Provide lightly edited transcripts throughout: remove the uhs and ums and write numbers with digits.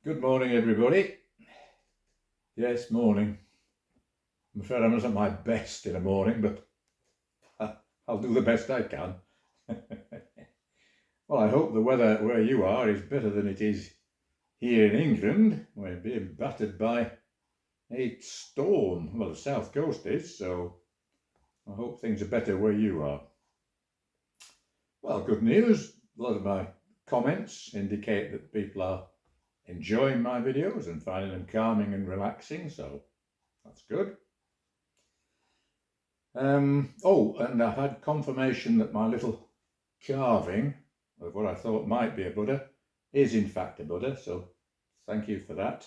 Good morning, everybody. Yes, morning. I'm afraid I'm not at my best in the morning, but I'll do the best I can. Well, I hope the weather where you are is better than it is here in England. We're being battered by a storm. Well, the south coast is, so I hope things are better where you are. Well, good news. A lot of my comments indicate that people are enjoying my videos and finding them calming and relaxing, so that's good. And I've had confirmation that my little carving of what I thought might be a Buddha is in fact a Buddha, so thank you for that.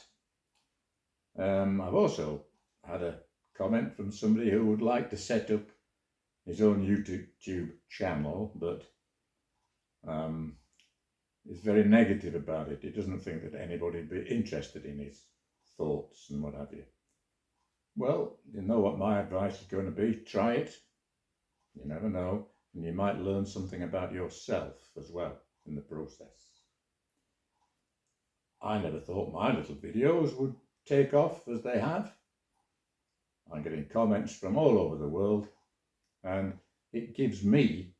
I've also had a comment from somebody who would like to set up his own YouTube channel, but is very negative about it. He doesn't think that anybody would be interested in his thoughts and what have you. Well, you know what my advice is going to be. Try it. You never know. And you might learn something about yourself as well in the process. I never thought my little videos would take off as they have. I'm getting comments from all over the world, and it gives me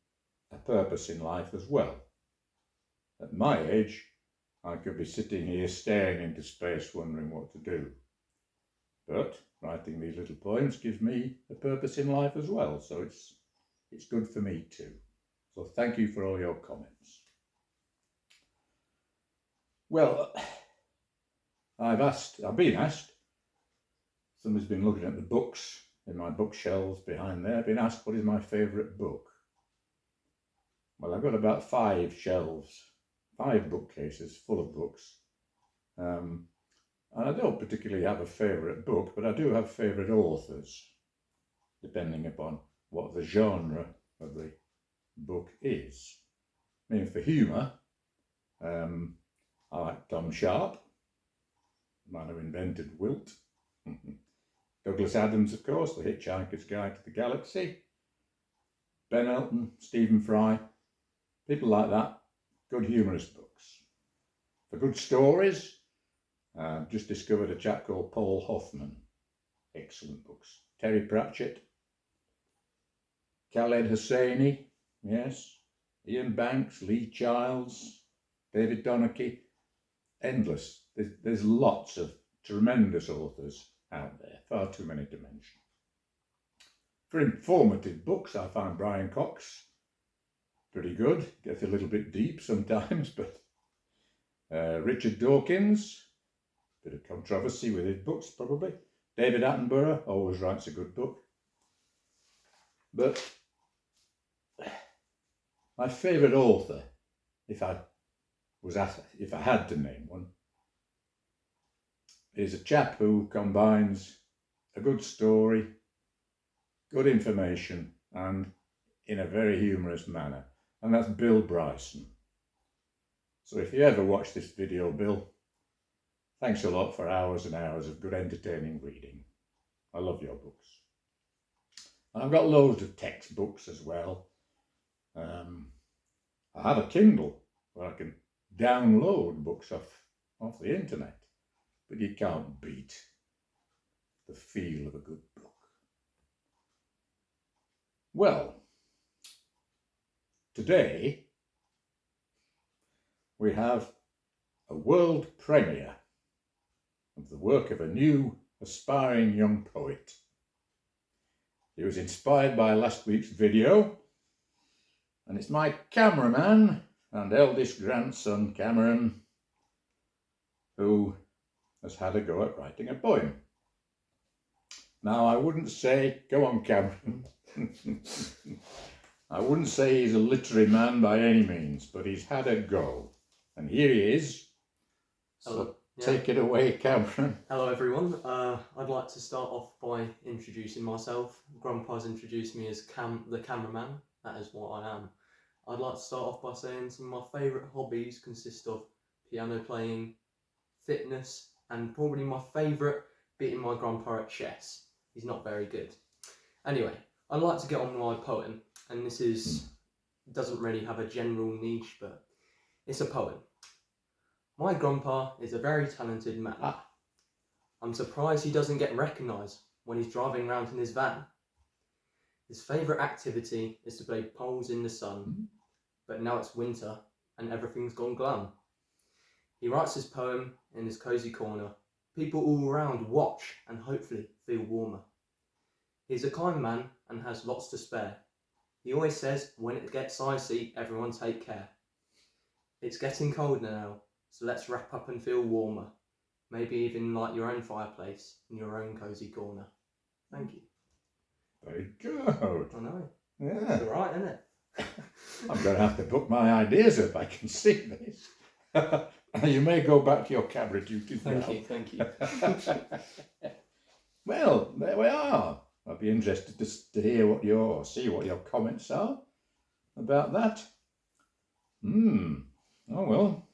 a purpose in life as well. At my age, I could be sitting here staring into space wondering what to do. But writing these little poems gives me a purpose in life as well, so it's good for me too. So thank you for all your comments. Well, I've been asked, somebody's been looking at the books in my bookshelves behind there, I've been asked what is my favourite book. Well, I've got about 5 bookcases full of books. And I don't particularly have a favourite book, but I do have favourite authors, depending upon what the genre of the book is. I mean, for humour, I like Tom Sharpe, the man who invented Wilt. Douglas Adams, of course, The Hitchhiker's Guide to the Galaxy. Ben Elton, Stephen Fry, people like that. Good humorous books. For good stories, I've just discovered a chap called Paul Hoffman. Excellent books. Terry Pratchett, Khaled Hosseini, yes, Ian Banks, Lee Childs, David Donachie, endless. There's lots of tremendous authors out there, far too many to mention. For informative books, I find Brian Cox pretty good. Gets a little bit deep sometimes, but Richard Dawkins, bit of controversy with his books probably. David Attenborough always writes a good book. But my favourite author, if I had to name one, is a chap who combines a good story, good information, and in a very humorous manner, and that's Bill Bryson. So if you ever watch this video, Bill, thanks a lot for hours and hours of good entertaining reading. I love your books. And I've got loads of textbooks as well. I have a Kindle where I can download books off the internet, but you can't beat the feel of a good book. Well, today we have a world premiere of the work of a new aspiring young poet. He was inspired by last week's video, and it's my cameraman and eldest grandson, Cameron, who has had a go at writing a poem. Now, I wouldn't say, go on, Cameron. I wouldn't say he's a literary man by any means, but he's had a go. And here he is. So take it away, Cameron. Hello, everyone. I'd like to start off by introducing myself. Grandpa's introduced me as the cameraman. That is what I am. I'd like to start off by saying some of my favourite hobbies consist of piano playing, fitness, and probably my favourite, beating my grandpa at chess. He's not very good. Anyway, I'd like to get on with my poem, and this doesn't really have a general niche, but it's a poem. My grandpa is a very talented man. I'm surprised he doesn't get recognised when he's driving around in his van. His favourite activity is to play poles in the sun, but now it's winter and everything's gone glum. He writes his poem in his cosy corner. People all around watch and hopefully feel warmer. He's a kind man and has lots to spare. He always says, when it gets icy, everyone take care. It's getting colder now, so let's wrap up and feel warmer. Maybe even light your own fireplace in your own cosy corner. Thank you. Very good. I know. Yeah. It's all right, isn't it? I'm going to have to book my ideas up. I can see this. You may go back to your camera duties now. Thank you. Well, there we are. I'll be interested to hear see what your comments are about that. Oh well.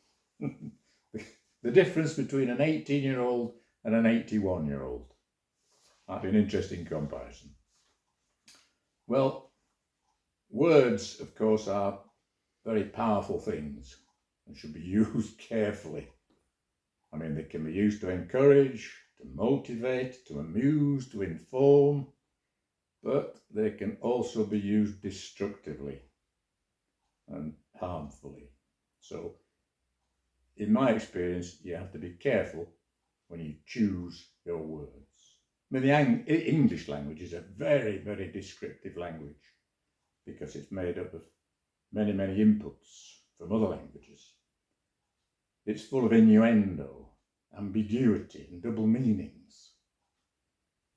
The difference between an 18-year-old and an 81-year-old. Might be an interesting comparison. Well, words, of course, are very powerful things and should be used carefully. I mean, they can be used to encourage, to motivate, to amuse, to inform, but they can also be used destructively and harmfully. So, in my experience, you have to be careful when you choose your words. I mean, the English language is a very, very descriptive language because it's made up of many, many inputs from other languages. It's full of innuendo, ambiguity and double meanings,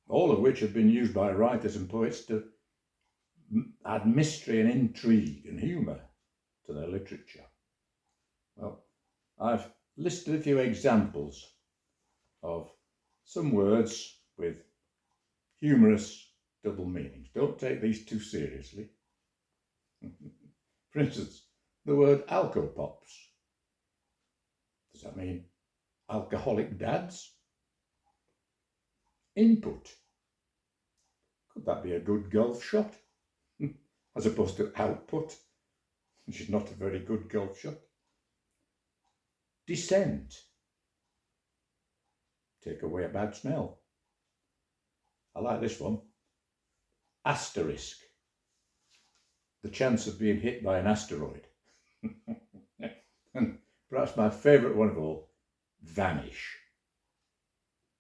all of which have been used by writers and poets to add mystery and intrigue and humour to their literature. Well, I've listed a few examples of some words with humorous double meanings. Don't take these too seriously. For instance, the word alcopops. Does that mean alcoholic dads? Input. Could that be a good golf shot? As opposed to output, which is not a very good golf shot. Descent. Take away a bad smell. I like this one. Asterisk. The chance of being hit by an asteroid. And perhaps my favourite one of all, vanish.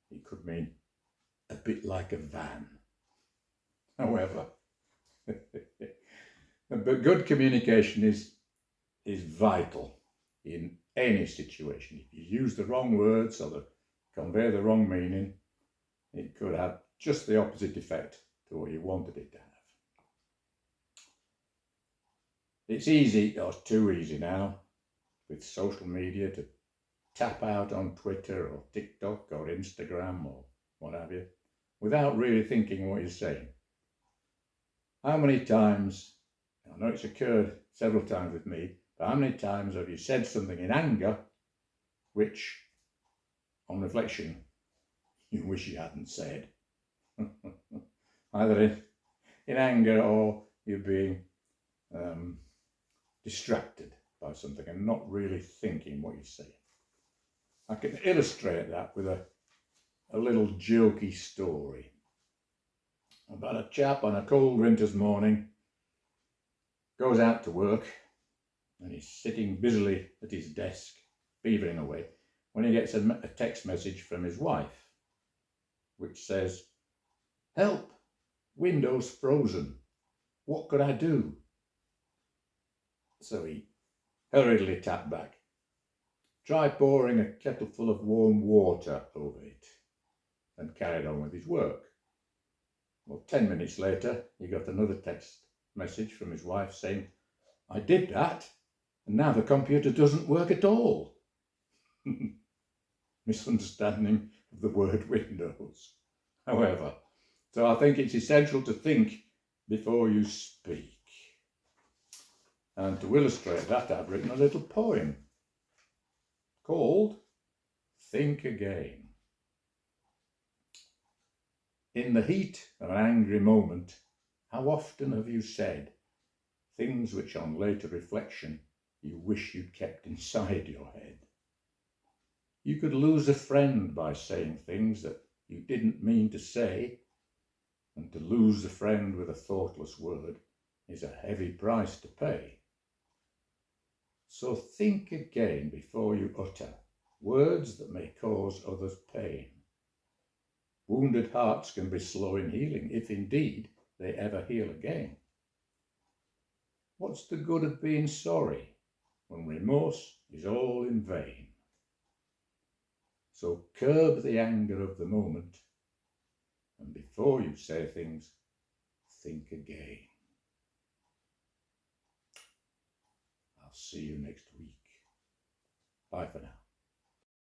It could mean a bit like a van. However, but good communication is vital in any situation. If you use the wrong words or convey the wrong meaning, it could have just the opposite effect to what you wanted it to have. It's easy, or too easy now, with social media to tap out on Twitter or TikTok or Instagram or what have you, without really thinking what you're saying. How many times, I know it's occurred several times with me, but how many times have you said something in anger which, on reflection, you wish you hadn't said? Either in anger or you're being distracted by something and not really thinking what you're saying. I can illustrate that with a little jokey story about a chap on a cold winter's morning, goes out to work and he's sitting busily at his desk, beavering away, when he gets a text message from his wife, which says, "Help, Windows frozen. What could I do?" So he hurriedly tapped back, "Try pouring a kettle full of warm water over it," and carried on with his work. Well, 10 minutes later, he got another text message from his wife saying, "I did that, and now the computer doesn't work at all." Misunderstanding of the word Windows. However, so I think it's essential to think before you speak. And to illustrate that, I've written a little poem called Think Again. In the heat of an angry moment, how often have you said things which on later reflection you wish you'd kept inside your head? You could lose a friend by saying things that you didn't mean to say, and to lose a friend with a thoughtless word is a heavy price to pay. So think again before you utter words that may cause others pain. Wounded hearts can be slow in healing, if indeed they ever heal again. What's the good of being sorry when remorse is all in vain? So curb the anger of the moment, and before you say things, think again. I'll see you next week. Bye for now.